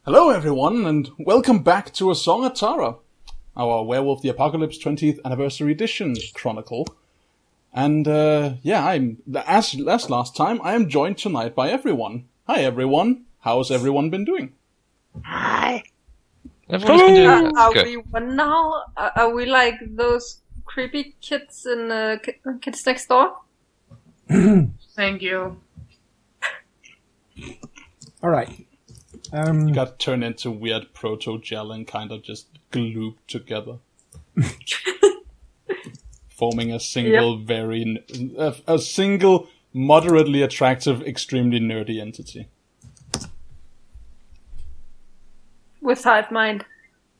Hello everyone, and welcome back to A Song of Tara, our Werewolf the Apocalypse 20th Anniversary Edition Chronicle. And I'm as last time, I am joined tonight by everyone. Hi everyone, how's everyone been doing? Hi. Everyone's been doing Are good. we one now? Are we like those creepy kids in Kids Next Door? Thank you. Alright. Got turned into weird proto-gel and kind of just glued together. Forming a single a single moderately attractive, extremely nerdy entity. With hive mind.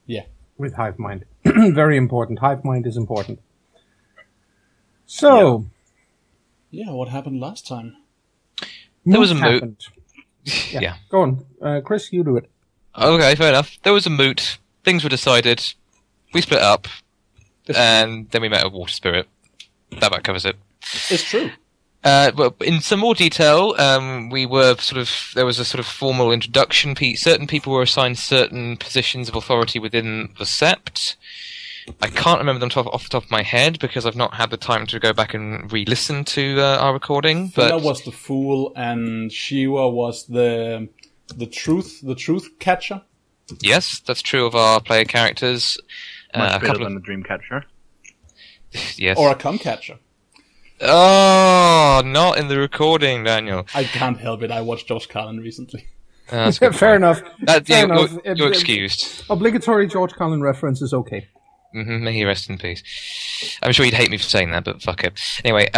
Yeah. With hive mind. Very important. Hive mind is important. So. Yeah, what happened last time? There was a moot. happened. Yeah. Go on. Chris, you do it. Okay, fair enough. There was a moot. Things were decided. We split up. And then we met a water spirit. That about covers it. It's true. Well, in some more detail, we were there was a sort of formal introduction. Certain people were assigned certain positions of authority within the sept. I can't remember them off the top of my head because I've not had the time to go back and re-listen to our recording. Fila was the fool, and Shiva was the truth catcher. Yes, that's true of our player characters. Much better than the Dreamcatcher. Yes. Or a cum catcher. Oh, not in the recording, Daniel. I can't help it. I watched George Carlin recently. That's a good Fair point. enough. Fair enough. You're excused. Obligatory George Carlin reference is okay. May he rest in peace. I'm sure you'd hate me for saying that, but fuck it. Anyway,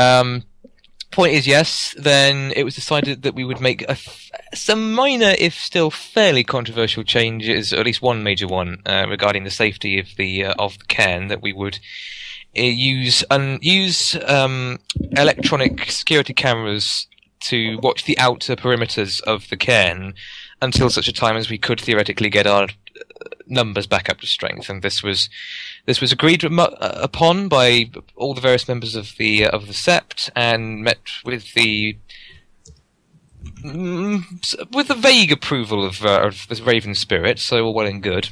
point is, yes, then it was decided that we would make some minor, if still fairly controversial changes, or at least one major one, regarding the safety of the cairn, that we would use electronic security cameras to watch the outer perimeters of the cairn until such a time as we could theoretically get our numbers back up to strength. And this was agreed upon by all the various members of the sept, and met with the vague approval of the Raven Spirit. So all well and good.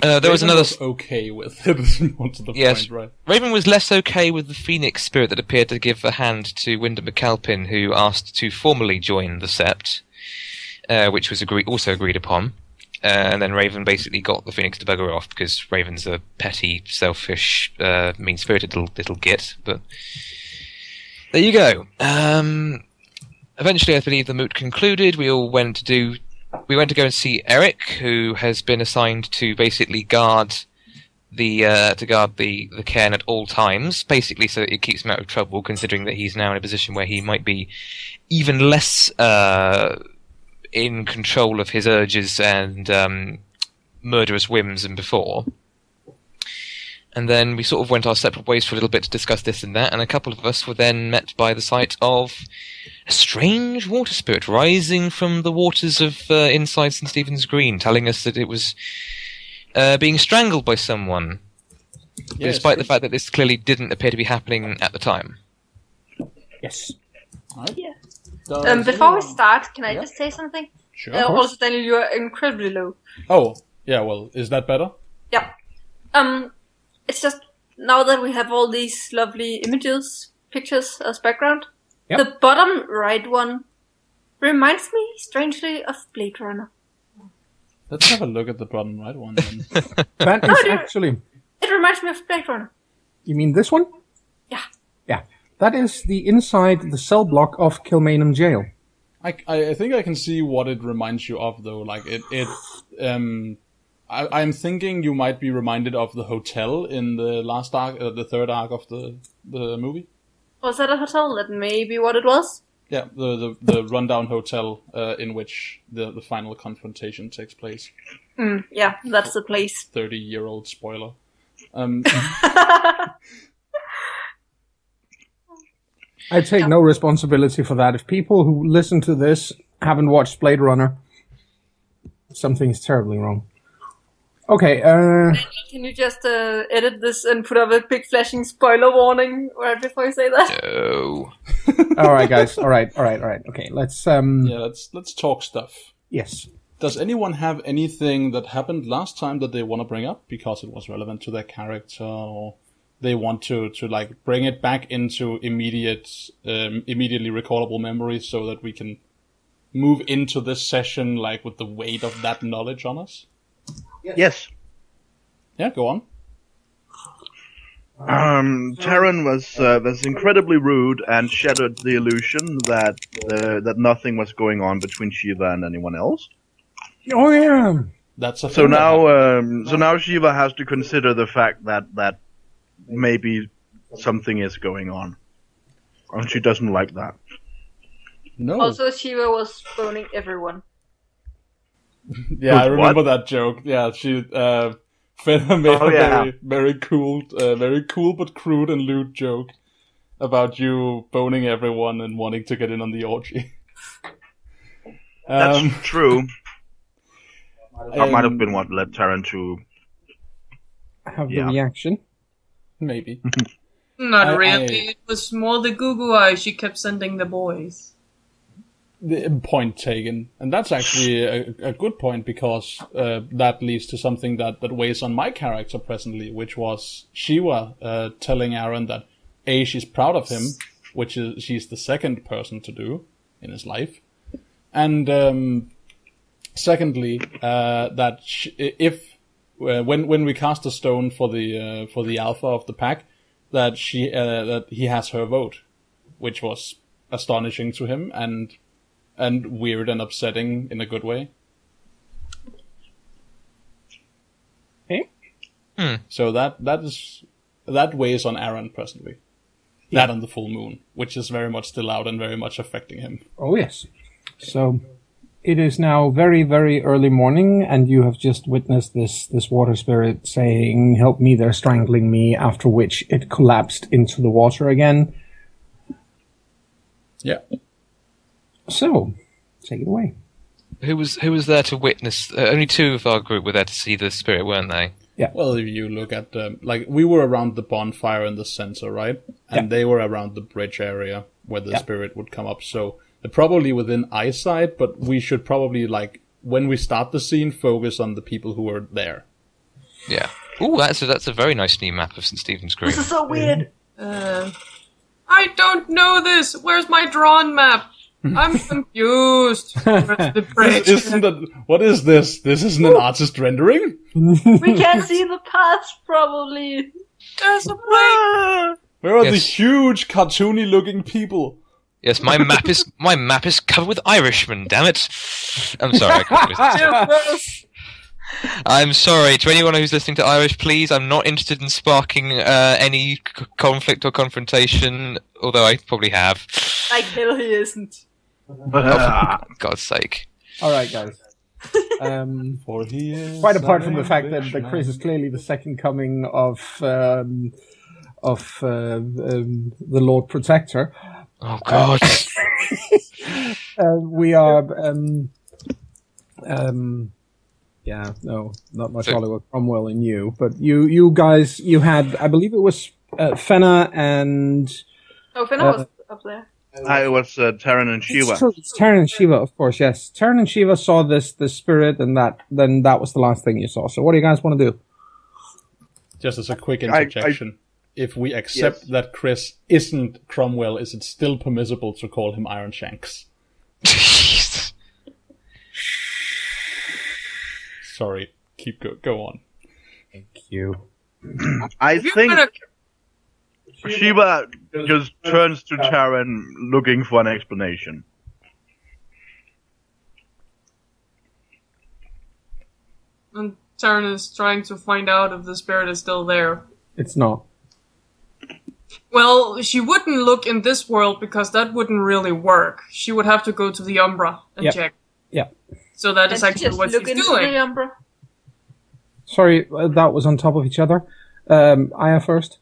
There was another okay with it. More to the yes, point, right? Raven was less okay with the Phoenix Spirit that appeared to give a hand to Wyndham McAlpin, who asked to formally join the sept, which was also agreed upon. And then Raven basically got the Phoenix to bugger off because Raven's a petty, selfish, mean-spirited little git. But there you go. Eventually, I believe the moot concluded. We went to go and see Eric, who has been assigned to basically guard the cairn at all times, basically so that it keeps him out of trouble. Considering that he's now in a position where he might be even less in control of his urges and murderous whims than before. And then we sort of went our separate ways for a little bit to discuss this and that, and a couple of us were then met by the sight of a strange water spirit rising from the waters of inside St. Stephen's Green, telling us that it was being strangled by someone, despite the fact that this clearly didn't appear to be happening at the time. Yes. Right. Yeah. Before we start, can I just say something? Sure. Also, Daniel, you are incredibly low. Oh, yeah, well, is that better? Yeah. It's just, now that we have all these lovely pictures as background, Yep. the bottom right one reminds me strangely of Blade Runner. Let's have a look at the bottom right one then. That is actually... It reminds me of Blade Runner. You mean this one? Yeah. Yeah. That is the inside the cell block of Kilmainham Jail. I think I can see what it reminds you of, though. Like, I'm thinking you might be reminded of the hotel in the last arc, the third arc of the movie. Was that a hotel? That may be what it was. Yeah, the rundown hotel in which the final confrontation takes place. Yeah, that's the place. 30-year-old spoiler. I take no responsibility for that. If people who listen to this haven't watched Blade Runner, something is terribly wrong. Okay, Can you just edit this and put up a big flashing spoiler warning right before you say that? No. Alright guys, alright. Okay, let's Yeah, let's talk stuff. yes. does anyone have anything that happened last time that they want to bring up because it was relevant to their character, or they want to like bring it back into immediately recallable memory so that we can move into this session like with the weight of that knowledge on us? Yes. Yeah, go on. Terran was incredibly rude and shattered the illusion that nothing was going on between Shiva and anyone else. Oh yeah. That's a So now Shiva has to consider the fact that maybe something is going on, and she doesn't like that. No. Also, Shiva was boning everyone. Yeah, I remember What? that joke. Yeah, she Fenner made a very cool but crude and lewd joke about you boning everyone and wanting to get in on the orgy. That's true. That might have been what led Terran to Have the reaction. Maybe. Not really. It was more the Goo eyes she kept sending the boys. The point taken. And that's actually a good point, because that leads to something that weighs on my character presently, which was Shiva telling Aaron that A, she's proud of him, which is she's the second person to do in his life. And secondly, that when we cast a stone for the alpha of the pack, that he has her vote, which was astonishing to him and weird and upsetting in a good way. Okay. So that weighs on Aaron personally. Yeah. That and the full moon, which is very much still out and very much affecting him. Oh yes. So it is now very, very early morning, and you have just witnessed this water spirit saying, "Help me, they're strangling me," after which it collapsed into the water again. Yeah. So, take it away. Who was there to witness? Only two of our group were there to see the spirit, weren't they? Yeah. Well, if you look at we were around the bonfire in the center, right? And they were around the bridge area where the spirit would come up. So they're probably within eyesight, but we should probably, when we start the scene, focus on the people who are there. Yeah. Ooh, that's a very nice new map of St. Stephen's Green. This is so weird. I don't know this. Where's my drawn map? I'm confused. Where's the bridge? What is this? This isn't an artist rendering? We can't see the paths, probably. There's a bridge. Where are the huge cartoony-looking people? Yes, my map is covered with Irishmen. Damn it! I'm sorry. I'm sorry to anyone who's listening to Irish. Please, I'm not interested in sparking any conflict or confrontation. Although I probably have. Like hell, he isn't. Oh, for God's sake! All right, guys. Quite apart from the fact that Chris is clearly the second coming of the Lord Protector. Oh God! We are. Not much Oliver Cromwell in you, but you guys, you had, I believe it was Fenna and. Oh, Fenna was up there. It was Terran and Shiva. It's Terran and Shiva, of course, yes. Terran and Shiva saw this spirit, and then that was the last thing you saw. So what do you guys want to do? Just as a quick interjection. If we accept that Chris isn't Cromwell, is it still permissible to call him Iron Shanks? Sorry, go on. Thank you. I think Shiva just turns to Terran looking for an explanation. And Terran is trying to find out if the spirit is still there. It's not. Well, she wouldn't look in this world because that wouldn't really work. She would have to go to the Umbra and check. Yeah. So that is actually what she's doing. The Umbra. Sorry, that was on top of each other. Aya first.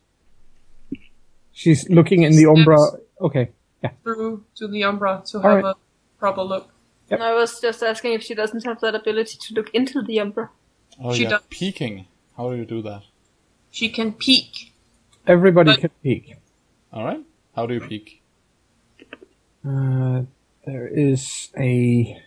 She's looking in the Umbra. Okay. Yeah. Through to the Umbra to have a proper look. Yep. I was just asking if she doesn't have that ability to look into the Umbra. Oh, She does. Peeking. How do you do that? She can peek. Everybody can peek. Alright. How do you peek? There is a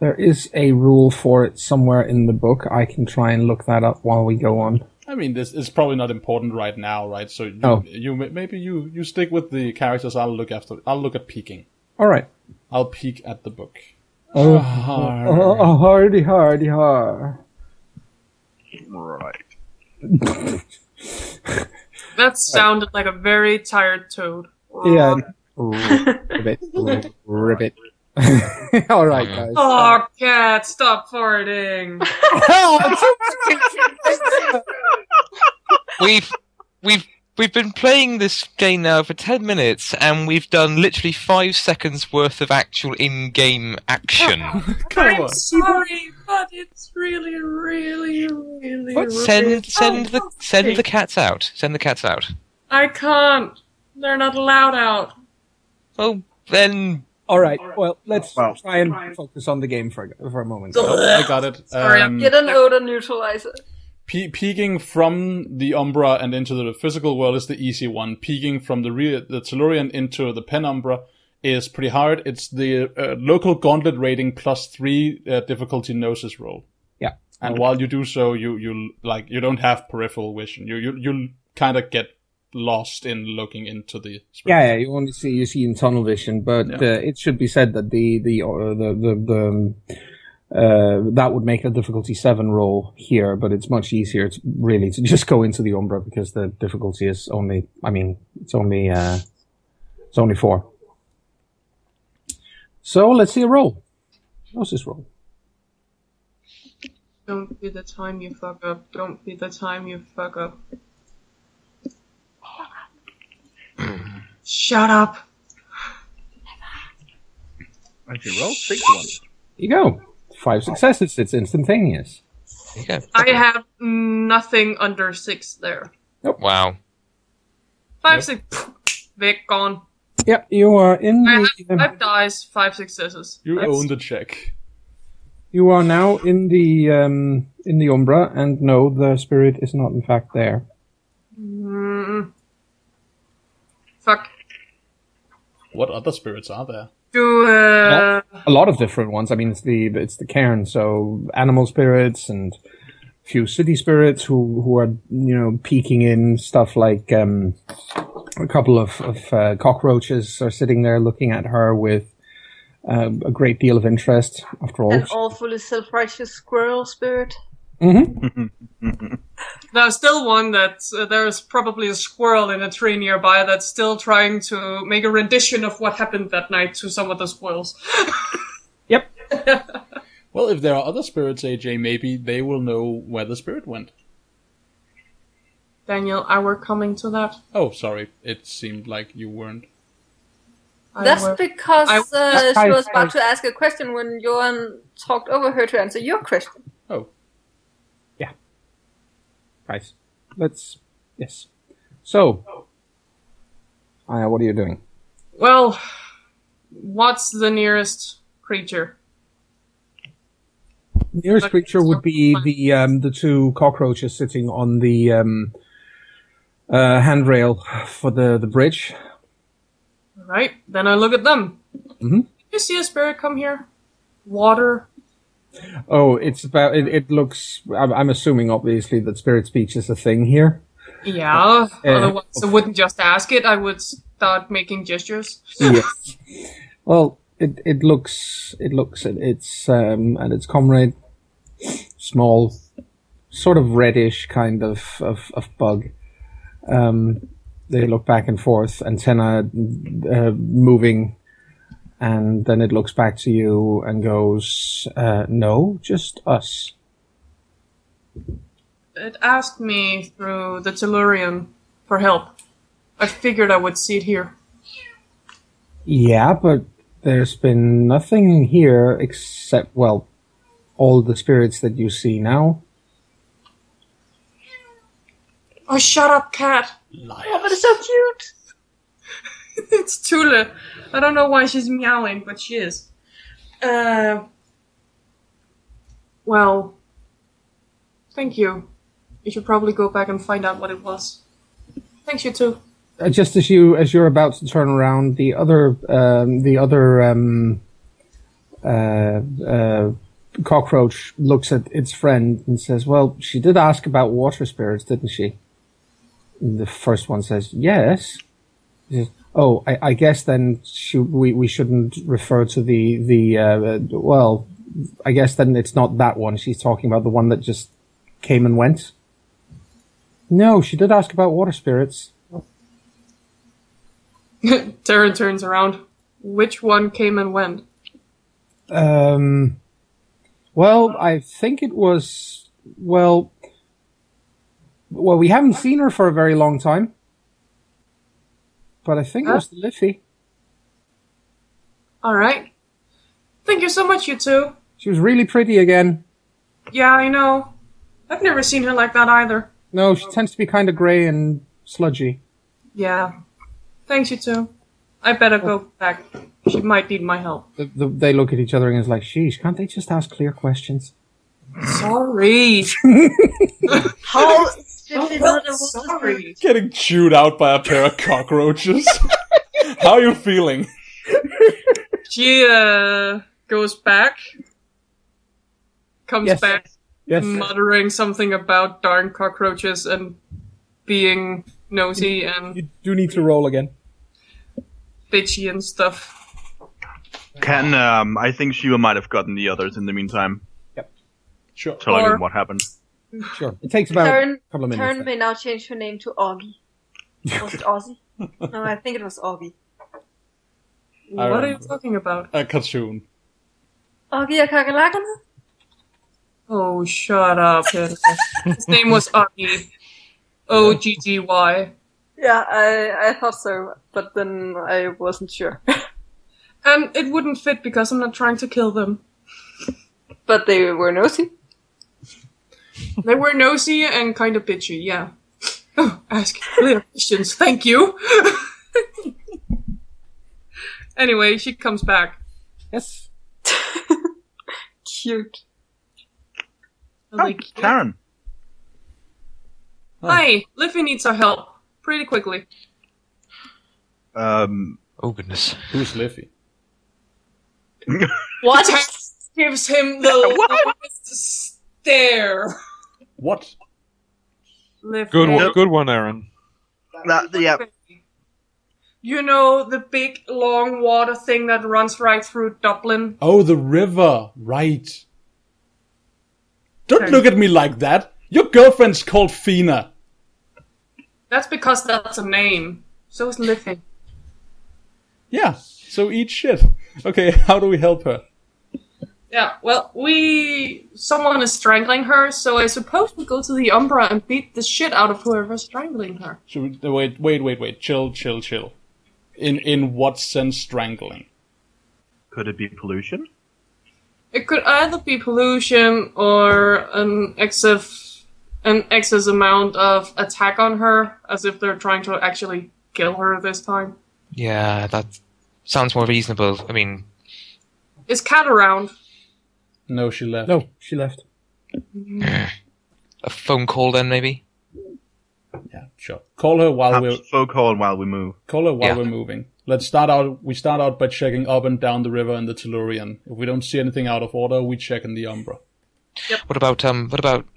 There is a rule for it somewhere in the book. I can try and look that up while we go on. I mean, this is probably not important right now, right? So maybe you stick with the characters. I'll look at peeking. All right. I'll peek at the book. Oh, hardy. Right. That sounded like a very tired toad. Yeah. Ribbit. All right, guys. Oh, cat, stop farting. We've been playing this game now for 10 minutes, and we've done literally 5 seconds worth of actual in-game action. I'm sorry, but it's really. Send the cats out. Send the cats out. I can't. They're not allowed out. Oh, then. All right. Well, let's try and focus on the game for a moment. I got it. Get an odor neutralizer. Peeking from the Umbra and into the physical world is the easy one. Peeking from the Tellurian into the Penumbra is pretty hard. It's the local gauntlet rating +3 difficulty gnosis roll. Yeah. And while you do so, you don't have peripheral vision. You kind of get lost in looking into the spirit. Yeah, you only see in tunnel vision, but it should be said that the that would make a difficulty 7 roll here, but it's much easier to just go into the Umbra because the difficulty is only 4. So let's see a roll. Gnosis roll. Don't be the time you fuck up. Don't be the time you fuck up. Shut up. And you roll 6 ones. Here you go. 5 successes. It's instantaneous. There you go. I have nothing under 6 there. Nope. Wow. 5, 6. Vic, gone. Yep, you are in I the... have 5 dice, 5 successes. You own the check. You are now in the Umbra, and no, the spirit is not in fact there. Fuck. What other spirits are there? A lot of different ones. I mean, it's the cairn, so animal spirits and a few city spirits who are peeking in stuff like a couple of cockroaches are sitting there looking at her with a great deal of interest. After all, An awfully self-righteous squirrel spirit. Mm-hmm. There's still one that there's probably a squirrel in a tree nearby that's still trying to make a rendition of what happened that night to some of the squirrels. Yep. Well, if there are other spirits, AJ, maybe they will know where the spirit went. Daniel, I were coming to that. Oh, sorry. It seemed like you weren't. That's because she was about to ask a question when Johan talked over her to answer your question. Oh. Right. Yes. So, Aya, what are you doing? Well, what's the nearest creature? The nearest creature would be the 2 cockroaches sitting on the handrail for the bridge. Right, then I look at them. Mm-hmm. Did you see a spirit come here? Water? Oh, it's about. It looks. I'm assuming, obviously, that spirit speech is a thing here. Yeah. Otherwise, I wouldn't just ask it. I would start making gestures. Yes. Well, it looks at its comrade, small, sort of reddish kind of bug. They look back and forth, antenna moving. And then it looks back to you and goes, no, just us. It asked me through the Tellurian for help. I figured I would see it here. Yeah, but there's been nothing here except, well, all the spirits that you see now. Oh, shut up, cat. Liar. Oh, but it's so cute. It's Tula. I don't know why she's meowing, but she is. Well, thank you. You should probably go back and find out what it was. Thanks, you too. Just as you're about to turn around, the other cockroach looks at its friend and says, well, she did ask about water spirits, didn't she? And the first one says, yes. He says, oh, I guess then we shouldn't refer to well, I guess then it's not that one. She's talking about the one that just came and went. No, she did ask about water spirits. Taryn turns around. Which one came and went? Well, I think it was, well, we haven't seen her for a very long time. But I think it was the Liffey. Alright. Thank you so much, you two. She was really pretty again. Yeah, I know. I've never seen her like that either. No, she tends to be kind of grey and sludgy. Yeah. Thanks, you two. I better go back. She might need my help. They look at each other and it's like, sheesh, can't they just ask clear questions? Sorry. How? Sorry. Getting chewed out by a pair of cockroaches. How are you feeling? She goes back. Comes back. Yes. Muttering something about darn cockroaches and being nosy and You do need to roll again. bitchy and stuff. I think Shiva might have gotten the others in the meantime. Yep. Sure. Telling them what happened. Sure. It takes about a couple of minutes. Taryn may now change her name to Augie. Was it Ozzy? No, I think it was Augie. What are you talking about? A cartoon. Augie og kakalakkerne? Oh, shut up. His name was Oggy. O-G-G-Y. Yeah, I thought so, but then I wasn't sure. And it wouldn't fit because I'm not trying to kill them. But they were nosy. They were nosy and kind of bitchy, yeah. Oh, ask clear questions, thank you. Anyway, she comes back. Yes. Cute. Karen. Hi, Liffey needs our help. Pretty quickly. Oh, goodness. Who's Liffey? What? Gives him the stare. What? Liffey. Good one, Aaron. Yeah. You know the big, long water thing that runs right through Dublin? Oh, the river. Right. Don't look at me like that. Your girlfriend's called Fina. That's because that's a name. So is Liffey. Yeah, so eat shit. Okay, how do we help her? Yeah, well, someone is strangling her, so I suppose we go to the Umbra and beat the shit out of whoever's strangling her. Should we, wait. Chill. In what sense strangling? Could it be pollution? It could either be pollution or an excess amount of attack on her, as if they're trying to actually kill her this time. Yeah, that sounds more reasonable. I mean... Is Kat around? No, she left. No, she left. A phone call then, maybe? Yeah, sure. Call her while we move. Call her while we're moving. We start out by checking up and down the river in the Tellurian. If we don't see anything out of order, we check in the Umbra. Yep. What about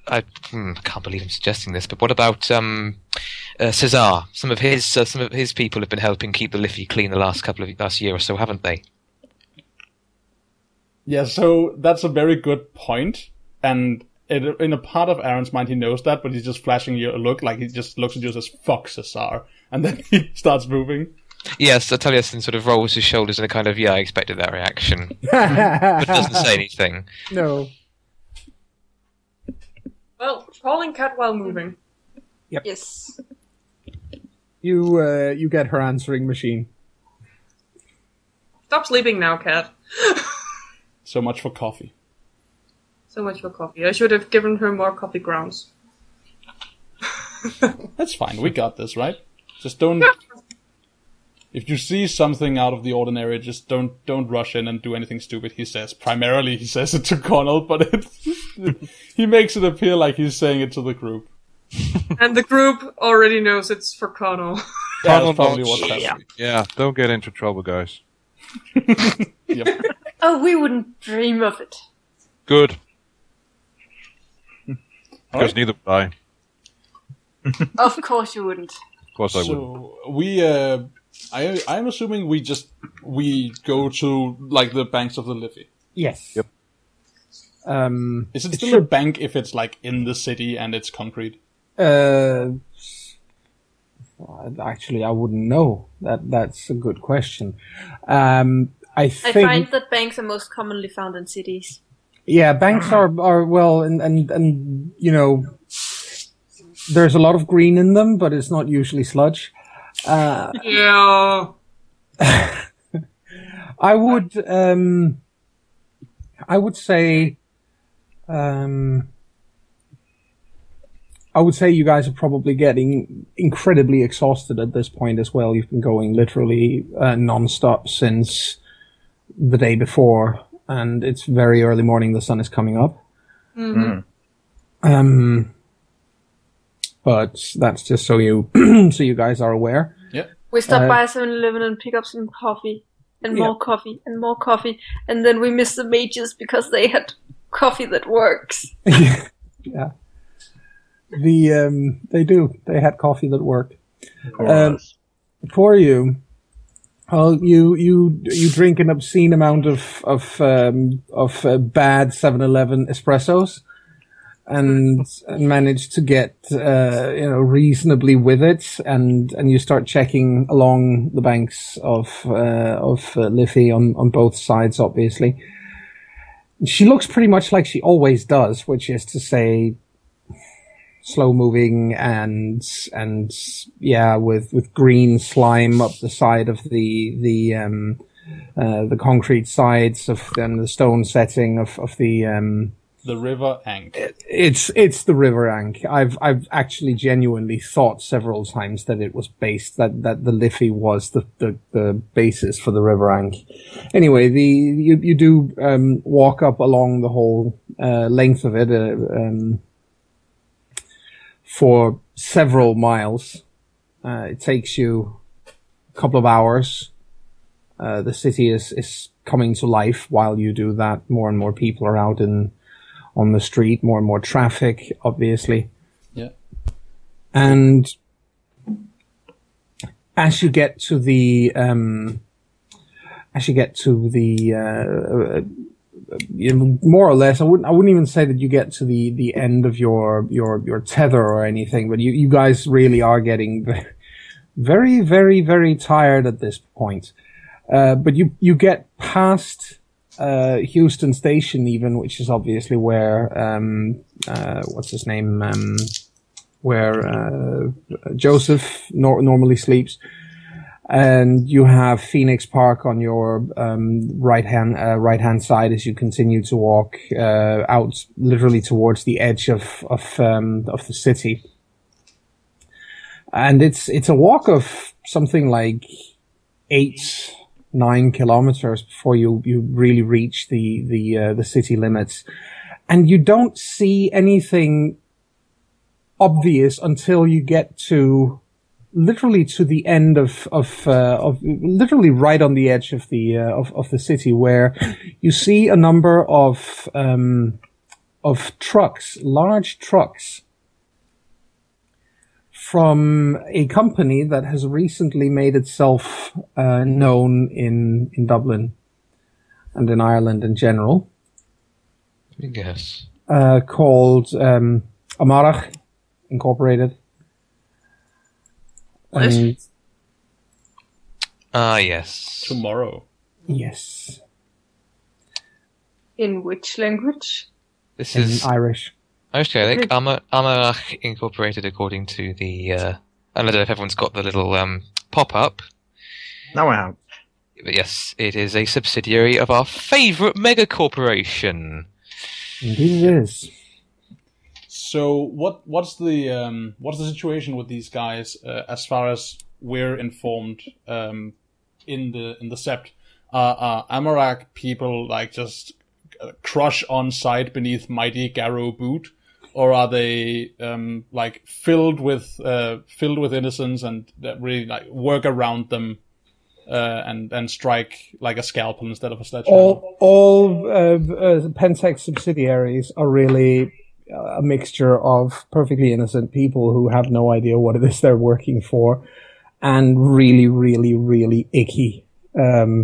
I can't believe I'm suggesting this, but what about Cesar? Some of his people have been helping keep the Liffey clean the last year or so, haven't they? Yeah, so that's a very good point, and in a part of Aaron's mind he knows that, but he's just flashing you a look, like he just looks at you and says, fuck Cesar, and then he starts moving. Yes, Taliesin sort of rolls his shoulders in a kind of, yeah, I expected that reaction, but doesn't say anything. No. Well, calling Kat while moving. Yep. Yes. You get her answering machine. Stop sleeping now, Kat. So much for coffee. So much for coffee. I should have given her more coffee grounds. That's fine. We got this, right? Just don't... If you see something out of the ordinary, just don't rush in and do anything stupid, he says. Primarily, he says it to Connell, but he makes it appear like he's saying it to the group. And the group already knows it's for Connell. That's probably what's happening. Yeah, don't get into trouble, guys. Yep. Oh, we wouldn't dream of it. Good. Because right. neither would I. Of course you wouldn't. Of course I wouldn't. So we, I'm assuming we go to like the banks of the Liffey. Yes. Yep. Is it still a bank if it's like in the city and it's concrete? Actually, I wouldn't know. That's a good question. I think. I find that banks are most commonly found in cities. Yeah, banks are well, and you know, there's a lot of green in them, but it's not usually sludge. Yeah. I would say, you guys are probably getting incredibly exhausted at this point as well. You've been going literally non-stop since the day before, and it's very early morning. The sun is coming up. Mm-hmm. But that's just so you guys are aware. Yeah. We stop by 7-Eleven and pick up some coffee, and more coffee, and more coffee, and then we miss the mages because they had coffee that works. Yeah. They do. They had coffee that worked. For you, well, you drink an obscene amount of bad 7-Eleven espressos, and manage to get reasonably with it, and you start checking along the banks of Liffey on both sides, obviously. She looks pretty much like she always does, which is to say, slow moving and with green slime up the side of the concrete sides of the stone setting of the River Ankh. It's the River Ankh. I've actually genuinely thought several times that it was based that the Liffey was the basis for the River Ankh. Anyway, you do walk up along the whole length of it for several miles. It takes you a couple of hours. The city is coming to life while you do that. More and more people are out on the street, more and more traffic, obviously. Yeah. And as you get to the more or less, I wouldn't even say that you get to the end of your tether or anything, but you guys really are getting very, very, very tired at this point. But you get past Houston Station even, which is obviously where what's his name, where Joseph normally sleeps, and you have Phoenix Park on your right hand side as you continue to walk out literally towards the edge of the city. And it's a walk of something like 8-9 kilometers before you really reach the city limits, and you don't see anything obvious until you get to literally to the end of literally right on the edge of the city, where you see a number of trucks, large trucks, from a company that has recently made itself known in Dublin and in Ireland in general. Yes. Called Amarach Incorporated. Yes. Tomorrow. Yes. In which language? This In is Irish. Irish Gaelic. Amarach Incorporated, according to the. I don't know if everyone's got the little pop-up. Now I have. But yes, it is a subsidiary of our favourite mega corporation. Indeed it is. So what's the situation with these guys as far as we're informed in the Sept? Are Amarach people like just crush on sight beneath mighty Garrow boot, or are they filled with innocence and that really like work around them and strike like a scalpel instead of a sledgehammer. All Pentex subsidiaries are really a mixture of perfectly innocent people who have no idea what it is they're working for, and really, really, really icky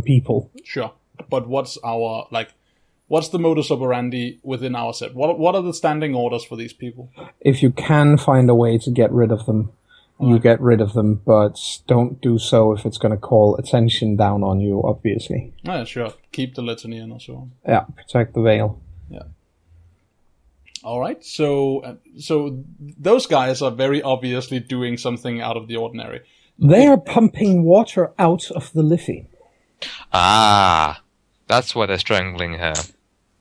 people. Sure, but what's the modus operandi within our set? What are the standing orders for these people? If you can find a way to get rid of them, you get rid of them, but don't do so if it's going to call attention down on you, obviously. Oh, yeah, sure. Keep the litany and so on. Yeah, protect the veil. Yeah. All right. So those guys are very obviously doing something out of the ordinary. They are pumping water out of the Liffey. Ah, that's why they're strangling her.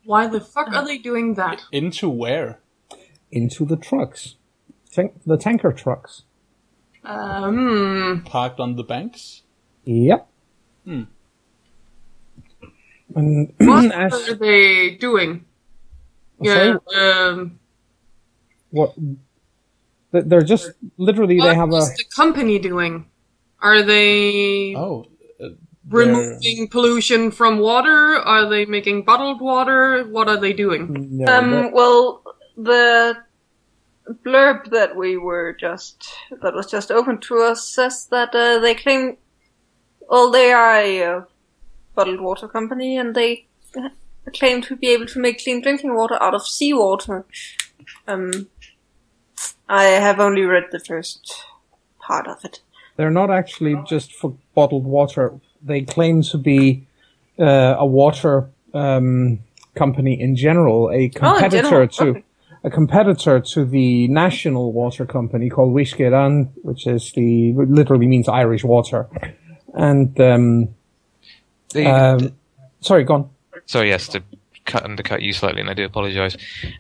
Why the fuck are they doing that? Into where? Into the trucks. The tanker trucks. Parked on the banks? Yep. Hmm. And What are they doing? Yeah, what? They're just literally. What they have is the company doing? Are they removing pollution from water? Are they making bottled water? What are they doing? No, Well, the blurb that was just opened to us says that they claim, well, they are a bottled water company, and they claim to be able to make clean drinking water out of seawater. I have only read the first part of it. they're not actually just for bottled water. They claim to be a water company in general, a competitor a competitor to the national water company called Whiskeran, which is literally means Irish water. And sorry, go on. Sorry, yes, to undercut you slightly, and I do apologise.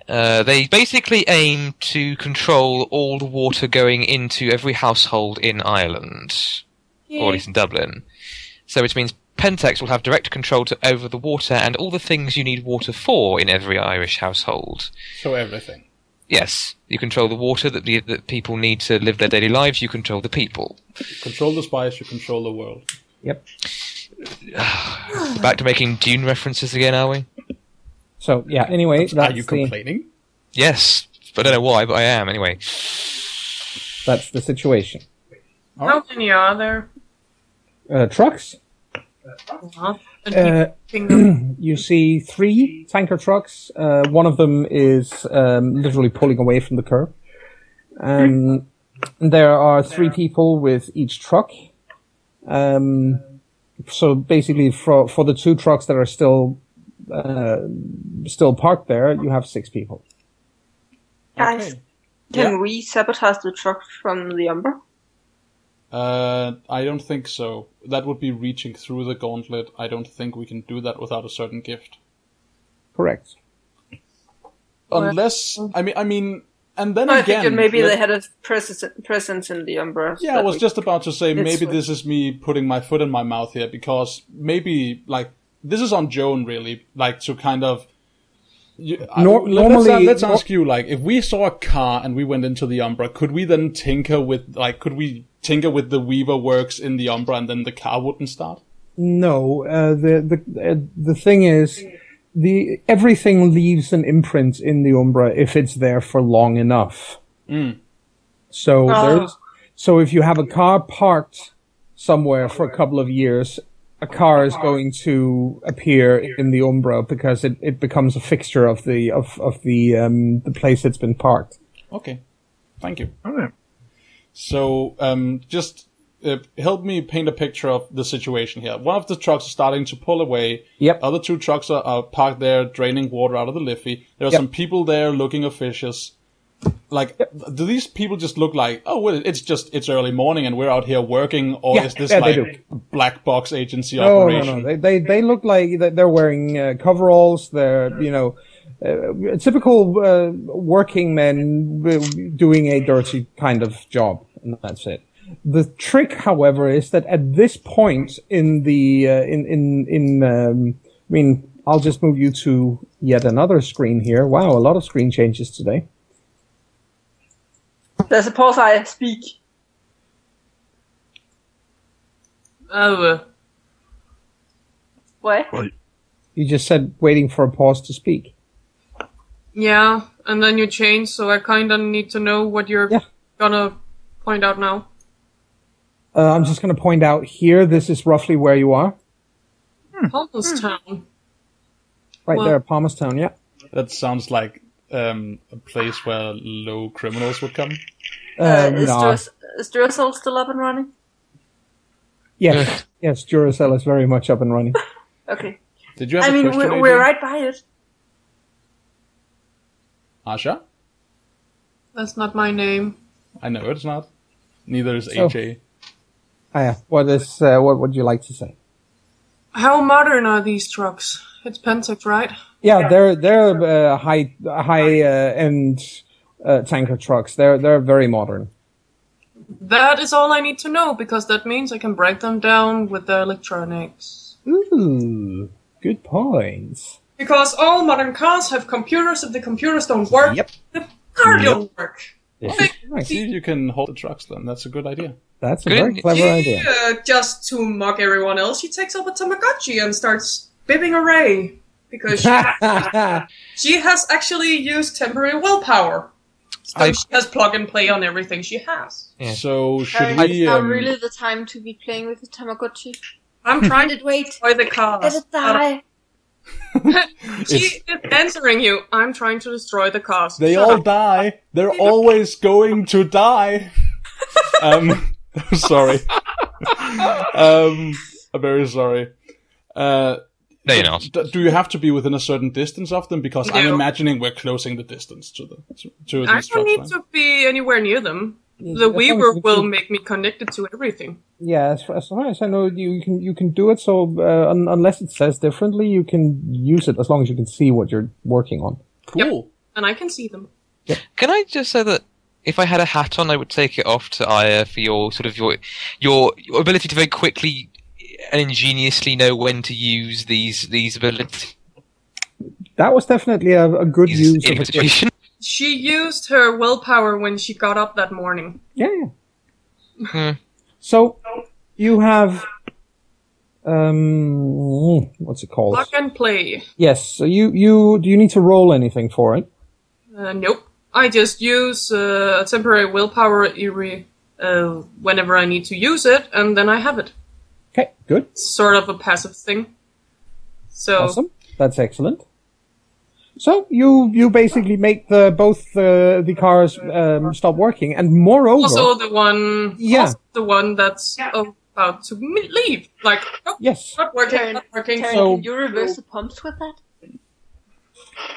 They basically aim to control all the water going into every household in Ireland, or at least in Dublin. So which means Pentex will have direct control over the water and all the things you need water for in every Irish household. So everything. Yes, you control the water that people need to live their daily lives. You control the people. Control the spice, you control the world. Yep. Back to making Dune references again, are we? So yeah. Anyway, Are you complaining? Yes, but I don't know why, but I am anyway. That's the situation. How many are there? Trucks. Uh-huh. And people You see 3 tanker trucks. One of them is literally pulling away from the curb. There are 3 people with each truck. So basically, for the 2 trucks that are still parked there, you have 6 people. Guys, can we sabotage the truck from the Umbra? I don't think so. That would be reaching through the gauntlet. I don't think we can do that without a certain gift. Correct. Unless, I mean, and then I again... figured maybe they had a presence in the Umbra. Yeah, I was just about to say, maybe this is me putting my foot in my mouth here, because maybe, this is on Joan, really, to kind of... Let's ask you, if we saw a car and we went into the Umbra, could we then tinker with the Weaver works in the Umbra and then the car wouldn't start? No, the thing is, everything leaves an imprint in the Umbra if it's there for long enough. So if you have a car parked somewhere for a couple of years, a car is going to appear in the Umbra because it becomes a fixture of the place it's been parked. Okay, thank you. Okay. So just help me paint a picture of the situation here. One of the trucks is starting to pull away. Yep. Other 2 trucks are parked there, draining water out of the Liffey. There are some people there looking officious. Do these people just look like, oh, well, it's early morning and we're out here working, or is this black box agency operation? No. They look like they're wearing coveralls. They're, typical working men doing a dirty kind of job, and that's it. The trick, however, is that at this point in the I'll just move you to yet another screen here. Wow, a lot of screen changes today. There's a pause, I speak. Oh, What? Well, You just said waiting for a pause to speak. Yeah, and then you change, so I kind of need to know what you're gonna point out now. I'm just going to point out here, this is roughly where you are. Palmerstown. Right Well- there at Palmerstown, yeah. That sounds like a place where low criminals would come. No. Is Duracell still up and running? Yes, yes, Duracell is very much up and running. Okay. Did you have I a mean, question, we're AJ? right by it. Asha? That's not my name. I know it's not. Neither is So- AJ. Yeah, what would you like to say? How modern are these trucks? It's Pentex, right? Yeah, they're high end tanker trucks. They're very modern. That is all I need to know, because that means I can break them down with the electronics. Ooh, good points. Because all modern cars have computers. If the computers don't work, Yep. the car don't work. This Okay. is correct. See if you can hold the trucks then. That's a good idea. That's a Good. very clever idea. Just to mock everyone else, she takes up a Tamagotchi and starts bibbing Ray. Because she has actually used temporary willpower. So she has plug and play on everything she has. Yeah. So should It's we? not really the time to be playing with the Tamagotchi. I'm trying to Let it wait. destroy the cars. Let it die. She is answering you. I'm trying to destroy the cars. They Shut all up. die. They're always going to die. Sorry. I'm very sorry. No, you're not. Do you have to be within a certain distance of them? Because I'm No. imagining we're closing the distance to I these don't trucks. need right? to be anywhere near them. Yeah, The as long as Weaver you will keep- make me connected to everything. Yeah, as far as I know, you can do it. So unless it says differently, you can use it as long as you can see what you're working on. Cool. And I can see them. Can I just say that if I had a hat on, I would take it off to Aya for your sort of your ability to very quickly and ingeniously know when to use these abilities That was definitely a good use in of a a quick. situation. She used her willpower when she got up that morning. Yeah. Hmm. So you have what's it called? Plug and play. Yes. So you do you need to roll anything for it? Nope. I just use a temporary willpower whenever I need to use it, and then I have it. Okay, good, It's sort of a passive thing. So awesome. That's excellent. So you basically make both the cars stop working, and moreover, also the one, Yeah. also the one that's about to leave. Like, nope, yes. not working, Taryn, not working. Taryn, So- can you reverse the pumps with that?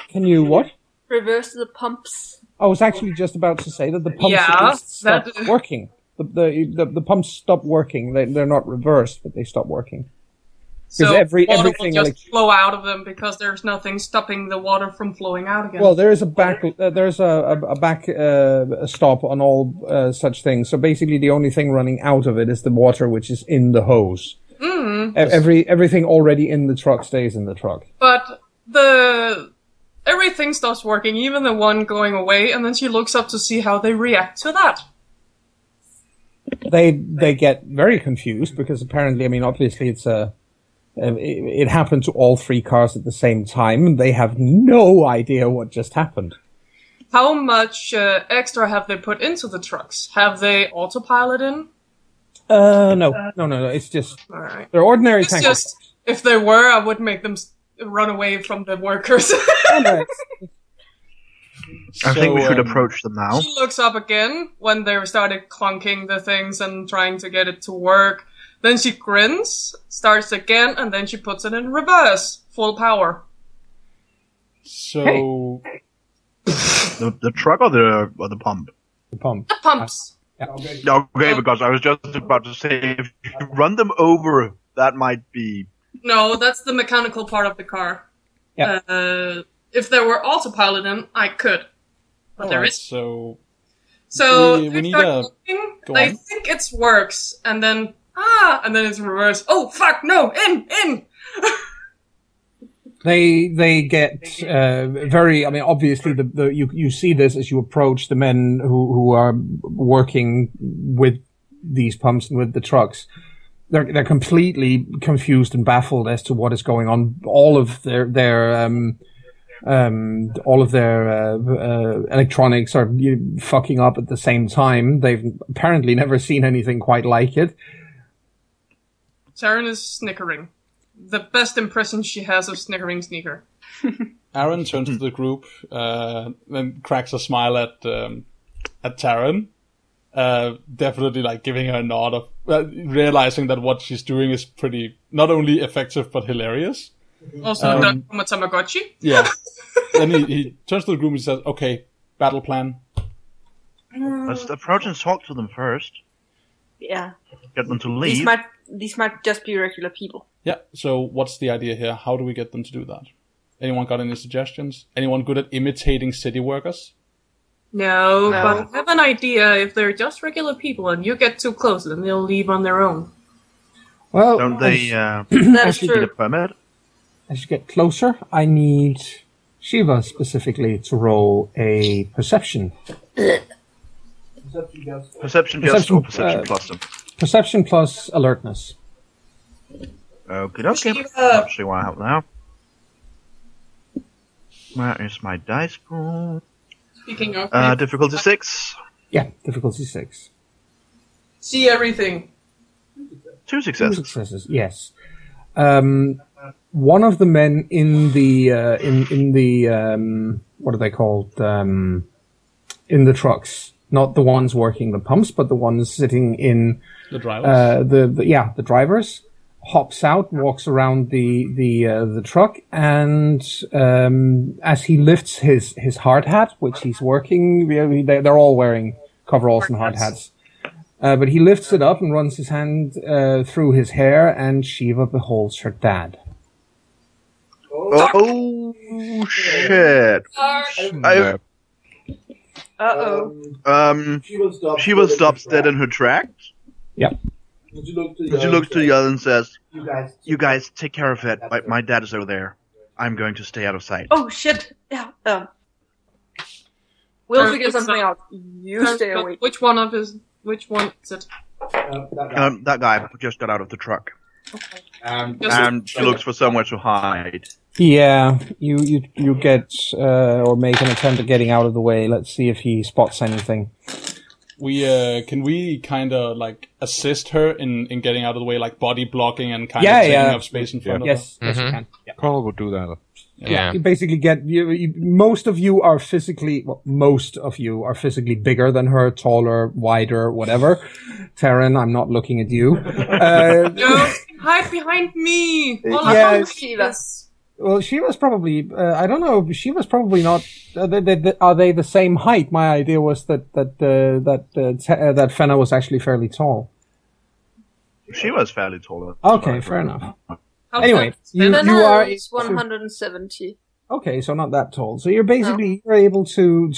Can you what? Reverse the pumps. I was actually just about to say that the pumps Yeah, at least stop that- working. The pumps stop working. They're not reversed, but they stop working. So Because water will everything just flow out of them because there's nothing stopping the water from flowing out again. Well, there is a back. There's a back stop on all such things. So basically, the only thing running out of it is the water, which is in the hose. Everything already in the truck stays in the truck. But everything stops working, even the one going away, and then she looks up to see how they react to that. They get very confused because apparently, I mean, obviously, it happened to all three cars at the same time, and they have no idea what just happened. How much extra have they put into the trucks? Have they autopilot in? No. It's just Alright. they're ordinary It's tanker just, if they were, I would make them run away from the workers. trucks. I think we should So, approach them now. She looks up again when they started clunking the things and trying to get it to work. Then she grins, starts again, and then she puts it in reverse, full power. So The truck or the pump? The pump. The pumps. Okay, because I was just about to say, if you run them over, that might be... No, that's the mechanical part of the car. Yeah. If there were autopilot in, I could. But there alright, is. so So we they need start a- looking, go they on. think it works, and then it's reverse. Oh fuck! No, in. They get very. I mean, obviously, you see this as you approach the men who are working with these pumps and with the trucks. they're completely confused and baffled as to what is going on. All of their electronics are fucking up at the same time. They've apparently never seen anything quite like it. Taryn is snickering. The best impression she has of snickering sneaker. Aaron turns to the group, then cracks a smile at Taryn. Definitely like giving her a nod of realizing that what she's doing is pretty not only effective but hilarious. Also done from a Tamagotchi. Yeah. Then he turns to the group and says, "Okay, battle plan." Let's approach and talk to them first. Yeah. Get them to leave. These might just be regular people. Yeah. So what's the idea here? How do we get them to do that? Anyone got any suggestions? Anyone good at imitating city workers? No, but I have an idea. If they're just regular people and you get too close, then they'll leave on their own. Well, Don't they That's need a true. permit? as you get closer, I need Shiva specifically to roll a perception. Perception just or perception plus them? Perception plus alertness. Okay, okay. Shiva. Actually, want to help now. Where is my dice pool? Speaking of, Difficulty 6. Yeah, difficulty 6. see everything. 2 Two successes. successes, yes. One of the men in the what are they called? In the trucks, not the ones working the pumps, but the ones sitting in The drivers. the drivers, hops out, walks around the truck, and as he lifts his hard hat, which he's working, they're all wearing coveralls and hard hats. But he lifts it up and runs his hand through his hair, and Shiva beholds her dad. Oh, shit. Uh-oh. Shiva stops dead in her tracks. Yep. She looks to the other and says, "You guys take care of it. My dad is over there. I'm going to stay out of sight." Oh, shit. Yeah. We'll figure something out. You stay away. Which one is it? That guy who just got out of the truck. Just- And she looks for somewhere to hide. Yeah, you get or make an attempt at getting out of the way. Let's see if he spots anything. Can we kind of like assist her in getting out of the way, like body blocking and kind Yeah, of taking yeah. up space in front of Yes, her? yes, you can. Yeah. Connell would do that. Yeah. You basically get most of you are physically bigger than her, taller, wider, whatever. Taryn, I'm not looking at you. No, hide behind me. All Yeah, I want Shiva. is- Well, she was probably, I don't know, she was probably not, are they the same height? My idea was that Fenna was actually fairly tall. She was fairly taller. Okay, fair enough. How Anyway, fast? you Fenna are, is 170. okay, so not that tall. So you're basically, you're able to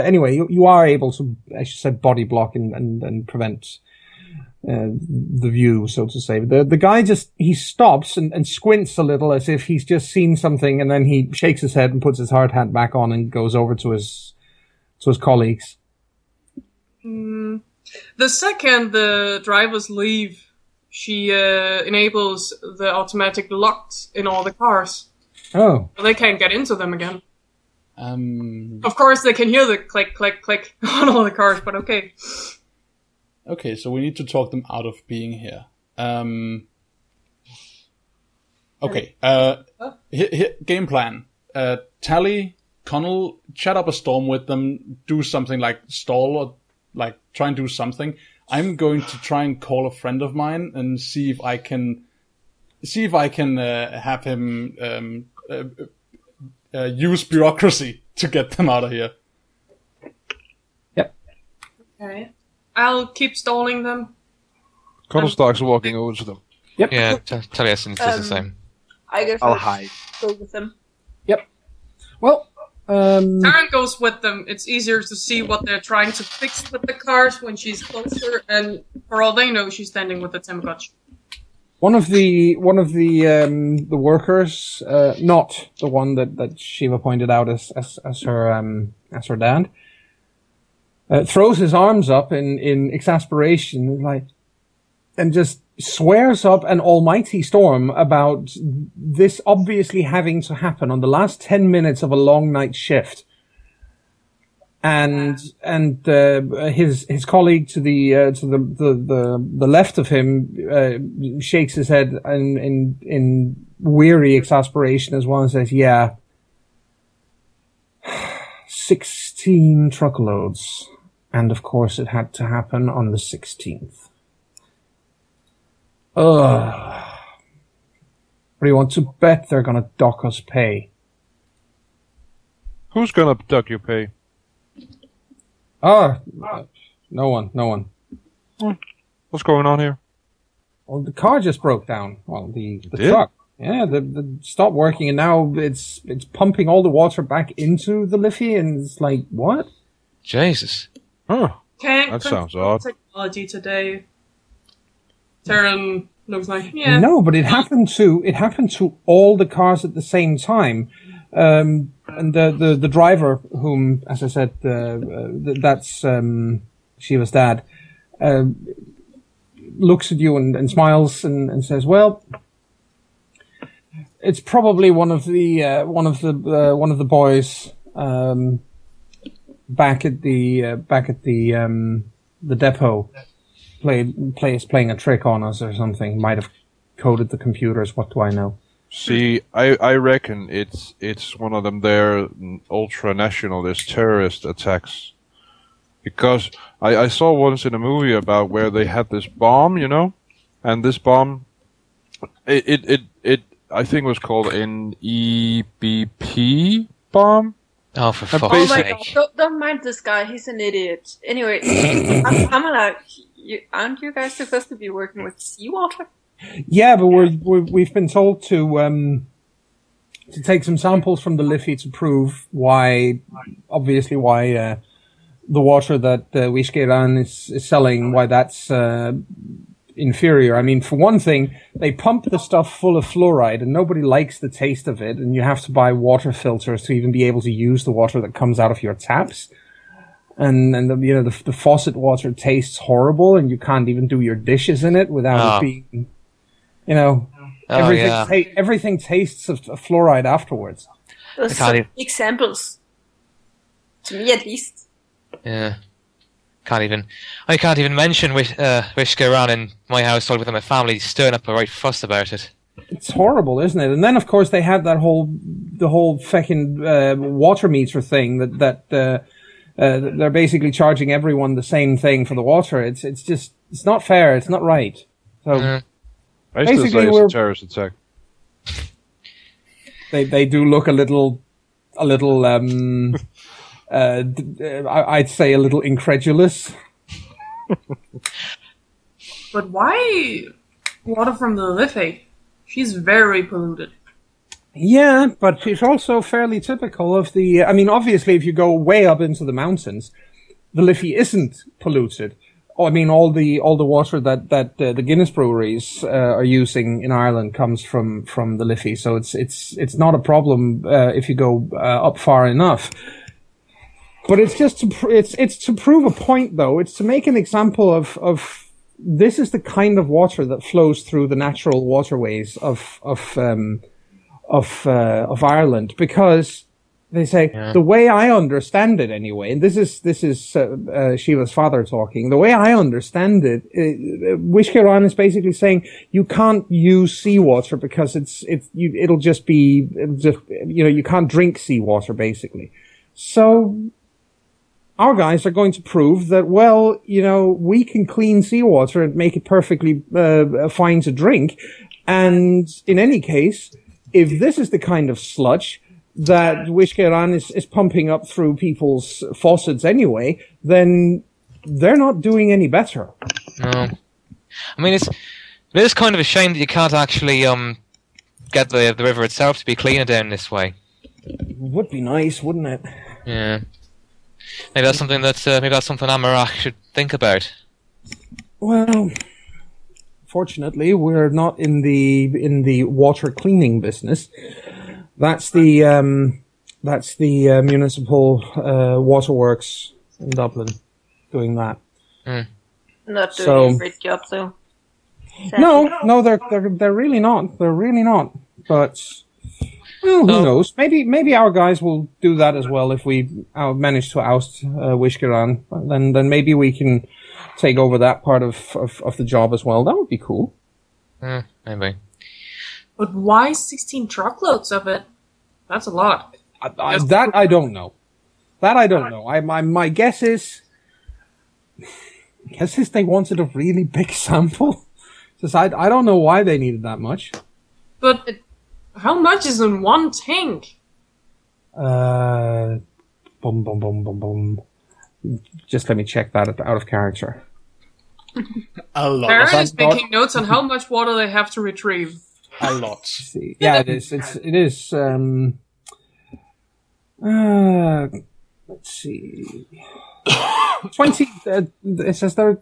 anyway, you are able to, as you said, body block and prevent the view, so to say. The guy he stops and squints a little as if he's just seen something, and then he shakes his head and puts his hard hat back on and goes over to his colleagues. The second the drivers leave, she enables the automatic locks in all the cars. Oh, So they can't get into them again. Um. Of course, they can hear the click, click, click on all the cars, but okay. Okay, so we need to talk them out of being here. Okay. Game plan. Tally, Connell, chat up a storm with them. Do something like stall or like try and do something. I'm going to try and call a friend of mine and see if I can have him use bureaucracy to get them out of here. yep. Okay. I'll keep stalling them. Connell starts walking over to them. Yeah, Taliesin does the same. I guess I'll hide. go with them. Yep. Well, Taryn goes with them. It's easier to see what they're trying to fix with the cars when she's closer, and for all they know, she's standing with the Tamagotchi. one of the workers, not the one that Shiva pointed out as her dad, throws his arms up in exasperation, and just swears up an almighty storm about this obviously having to happen on the last 10 minutes of a long night shift. And his colleague to the left of him shakes his head in weary exasperation as well and says, "Yeah, 16 truckloads, and of course it had to happen on the 16th. Ugh. What do you want to bet they're gonna dock us pay?" Who's gonna duck your pay? No one. What's going on here? Well, the car just broke down. Well, the did? truck. Yeah, the stopped working, and now it's pumping all the water back into the Liffey, and it's like, what? Jesus. Huh. Can't That sounds control odd. technology today. Terran looks like, yeah. No, but it happened to all the cars at the same time. And the driver, whom, as I said, that's Shiva's dad, looks at you and smiles and says, "Well, it's probably one of the boys back at the depot playing a trick on us or something. Might have coded the computers. What do I know?" See, I reckon it's one of them there ultra-nationalist terrorist attacks. Because I saw once in a movie about where they had this bomb, you know? And this bomb, it I think was called an EBP bomb. Oh, for fuck's Oh my sake. god, don't mind this guy, he's an idiot. Anyway, I'm aren't you guys supposed to be working with seawater? Yeah, but we've been told to take some samples from the Liffey to prove why the water that Wishkeran is selling, why that's inferior. I mean, for one thing, they pump the stuff full of fluoride, and nobody likes the taste of it, and you have to buy water filters to even be able to use the water that comes out of your taps. And the faucet water tastes horrible, and you can't even do your dishes in it without it being, everything tastes of fluoride afterwards. Those are some examples. To me, at least. Yeah. I can't even mention Wishkeran in my household within my family stirring up a right fuss about it. It's horrible, isn't it? And then, of course, they had the whole feckin' water meter thing that they're basically charging everyone the same thing for the water. It's not fair. It's not right. So I still say it's a terrorist attack. They do look a little I'd say a little incredulous. But why water from the Liffey? She's very polluted. Yeah, but it's also fairly typical of the... I mean, obviously, if you go way up into the mountains, the Liffey isn't polluted. I mean, all the water that the Guinness breweries are using in Ireland comes from the Liffey, so it's not a problem if you go up far enough. But it's just it's to prove a point, though. It's to make an example of this is the kind of water that flows through the natural waterways of Ireland, because they say the way I understand it anyway, and this is Shiva's father talking. The way I understand it, Wishkeran is basically saying you can't use seawater because you can't drink seawater basically. So our guys are going to prove that, well, we can clean seawater and make it perfectly fine to drink. And in any case, if this is the kind of sludge that Wishkeran is pumping up through people's faucets anyway, then they're not doing any better. No. I mean, it is kind of a shame that you can't actually get the river itself to be cleaner down this way. Would be nice, wouldn't it? Yeah. Maybe that's something Amarak should think about. Well, fortunately, we're not in the water cleaning business. That's the municipal waterworks in Dublin doing that. Not doing a great job, though. No, they're really not. They're really not. But well, who knows? Maybe our guys will do that as well if we manage to oust Wishkaran. Then maybe we can take over that part of the job as well. That would be cool. Maybe. But why 16 truckloads of it? That's a lot. That I don't know. My guess is they wanted a really big sample. Just I don't know why they needed that much. But how much is in one tank? Just let me check that out of character. A lot. Aaron is making notes on how much water they have to retrieve. A lot. See. Yeah, it is. It is. Let's see. 20. It says there are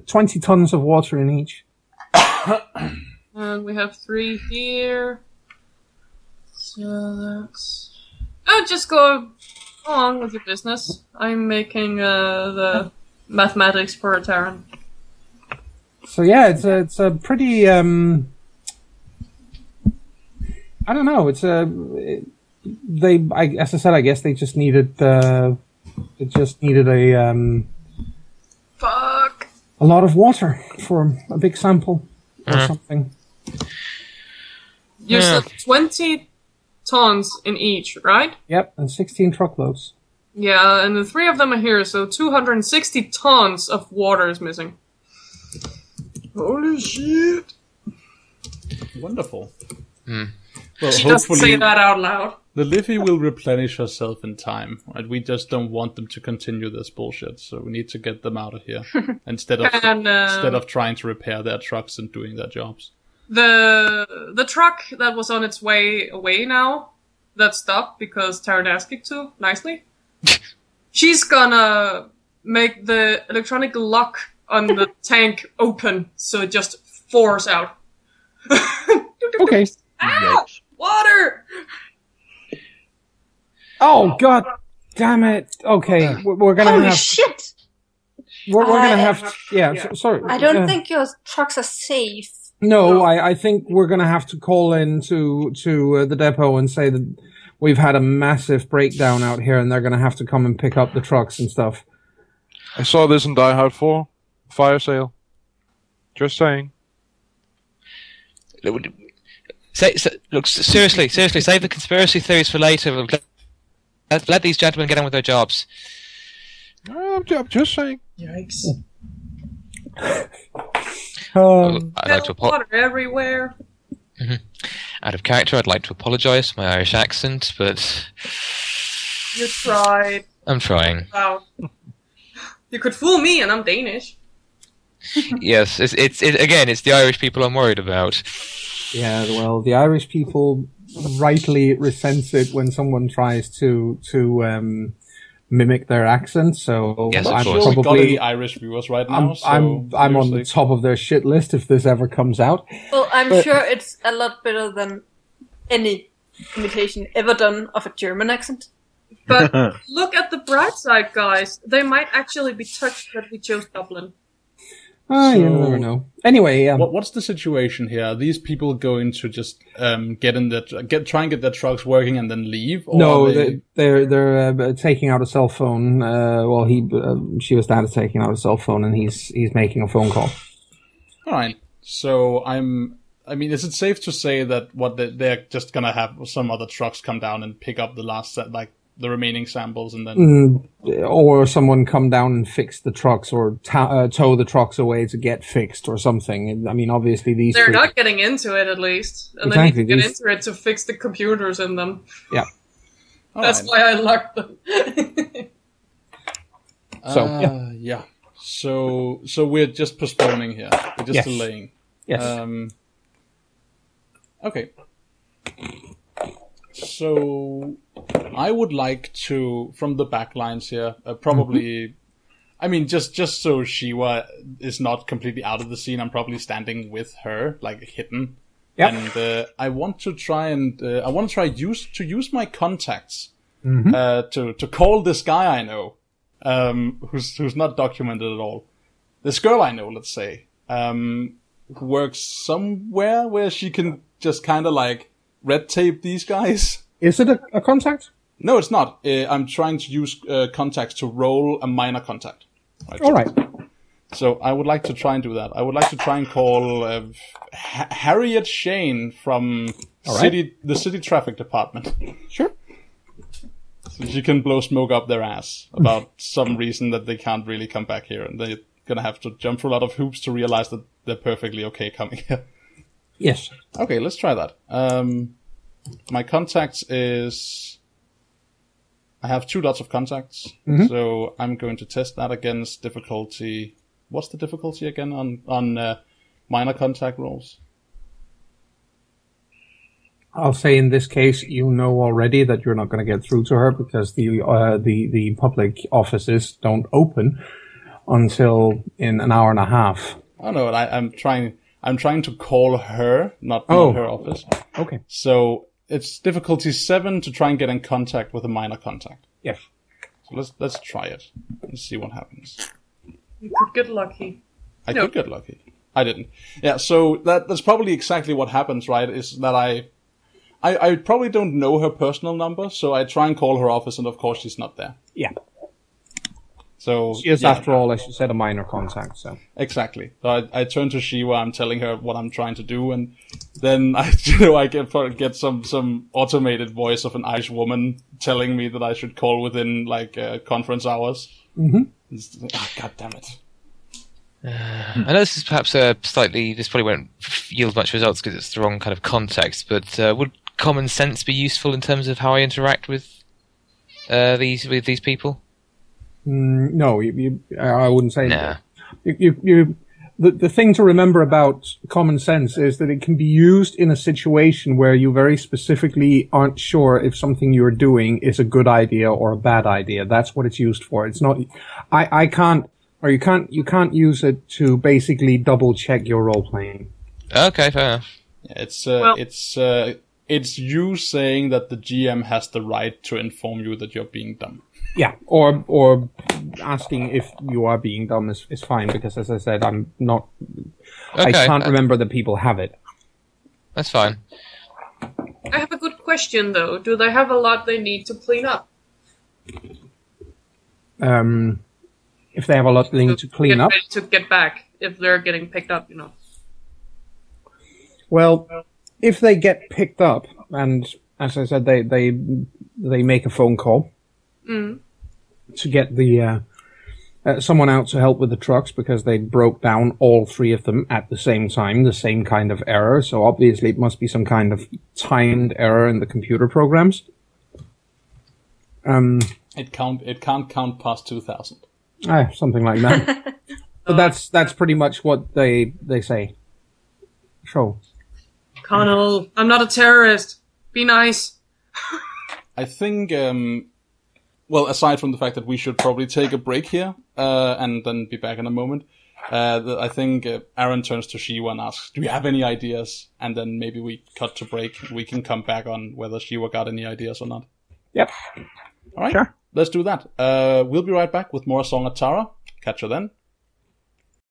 20 tons of water in each. And we have 3 here. So that's... Oh, just go along with your business. I'm making the mathematics for a Terran. So yeah, it's a pretty I don't know. It's as I said, I guess they just needed a lot of water for a big sample or something. You said 20 tons in each, right? Yep, and 16 truckloads. Yeah, and the 3 of them are here, so 260 tons of water is missing. Holy shit! Wonderful. Well, she doesn't say that out loud. The Livy will replenish herself in time, and we just don't want them to continue this bullshit. So we need to get them out of here instead of trying to repair their trucks and doing their jobs. The truck that was on its way away now, that stopped because Taran asked it to nicely. She's gonna make the electronic lock on the tank open, so it just pours out. Okay. Ow! Water! Oh god damn it! Okay, we're gonna Holy have. shit! We're gonna have. Yeah, sorry. I don't think your trucks are safe. No, I think we're gonna have to call in to the depot and say that we've had a massive breakdown out here, and they're gonna have to come and pick up the trucks and stuff. I saw this in Die Hard 4 fire sale. Just saying. Look, seriously, save the conspiracy theories for later. Let these gentlemen get on with their jobs. I'm just saying. Yikes. I'd like to water everywhere. Out of character, I'd like to apologise for my Irish accent, but... You tried. I'm trying. Wow. You could fool me, and I'm Danish. Yes, it's the Irish people I'm worried about. Yeah, well, the Irish people rightly resents it when someone tries to mimic their accent. So yes, I'm got probably any Irish viewers right now. I'm on the top of their shit list if this ever comes out. Well, I'm sure it's a lot better than any imitation ever done of a German accent. But look at the bright side, guys. They might actually be touched that we chose Dublin. You never know. Anyway, what's the situation here? Are these people going to just try and get their trucks working and then leave? Or no, they're taking out a cell phone. She was dad is taking out a cell phone, and he's making a phone call. All right. So is it safe to say that they're just gonna have some other trucks come down and pick up the last set, like the remaining samples, and then or someone come down and fix the trucks, or tow the trucks away to get fixed or something. I mean, obviously they're not getting into it, at least, and exactly. They need to get into it to fix the computers in them. Yeah, that's why I locked them. So we're just postponing here. We're just delaying. Yes. Okay. So I would like to, from the backlines here, probably, just so Shiva is not completely out of the scene, I'm probably standing with her, like hidden. Yep. And I want to use my contacts to call this guy I know, who's not documented at all. This girl I know, let's say. works somewhere where she can just kind of like red tape these guys. Is it a contact? No, it's not. I'm trying to use contacts to roll a minor contact. Right? All right. So I would like to try and do that. I would like to try and call Harriet Shane from the city traffic department. Sure. So she can blow smoke up their ass about some reason that they can't really come back here, and they're gonna have to jump through a lot of hoops to realize that they're perfectly okay coming here. Yes. Okay, let's try that. My contacts is... I have 2 dots of contacts, so I'm going to test that against difficulty... What's the difficulty again on minor contact rolls? I'll say in this case, you know already that you're not going to get through to her because the public offices don't open until in an hour and a half. Oh no, I'm trying to call her, not her office. Okay. So it's difficulty 7 to try and get in contact with a minor contact. Yes. So let's try it and see what happens. You could get lucky. I could get lucky. I didn't. Yeah, so that's probably exactly what happens, right? Is that I probably don't know her personal number, so I try and call her office, and of course she's not there. Yeah. So she is, after all, as you said, a minor contact. So exactly. So I turn to Shiva. I'm telling her what I'm trying to do, and then I get some automated voice of an Irish woman telling me that I should call within conference hours. Mm-hmm. God damn it. I know this is perhaps this probably won't yield much results because it's the wrong kind of context, but would common sense be useful in terms of how I interact with these people? No, I wouldn't say Nah. that. The thing to remember about common sense is that it can be used in a situation where you very specifically aren't sure if something you're doing is a good idea or a bad idea. That's what it's used for. It's not, you can't use it to basically double check your role playing. Okay, fair enough. Yeah, it's you saying that the GM has the right to inform you that you're being dumb. Yeah, or asking if you are being dumb is fine, because as I said, I'm not... Okay. I can't remember that people have it. That's fine. I have a good question, though. Do they have a lot they need to clean up? If they have a lot they need to clean up? To get back, if they're getting picked up, Well, if they get picked up, and as I said, they make a phone call to get the someone out to help with the trucks because they broke down all 3 of them at the same time, the same kind of error. So obviously it must be some kind of timed error in the computer programs. It can't count past 2,000. Something like that. But that's pretty much what they say. So, Connell, I'm not a terrorist. Be nice. I think, well, aside from the fact that we should probably take a break here, and then be back in a moment, I think Aaron turns to Shiva and asks, do you have any ideas? And then maybe we cut to break. We can come back on whether Shiva got any ideas or not. Yep. All right. Sure. Let's do that. We'll be right back with more Song of Tara. Catch you then.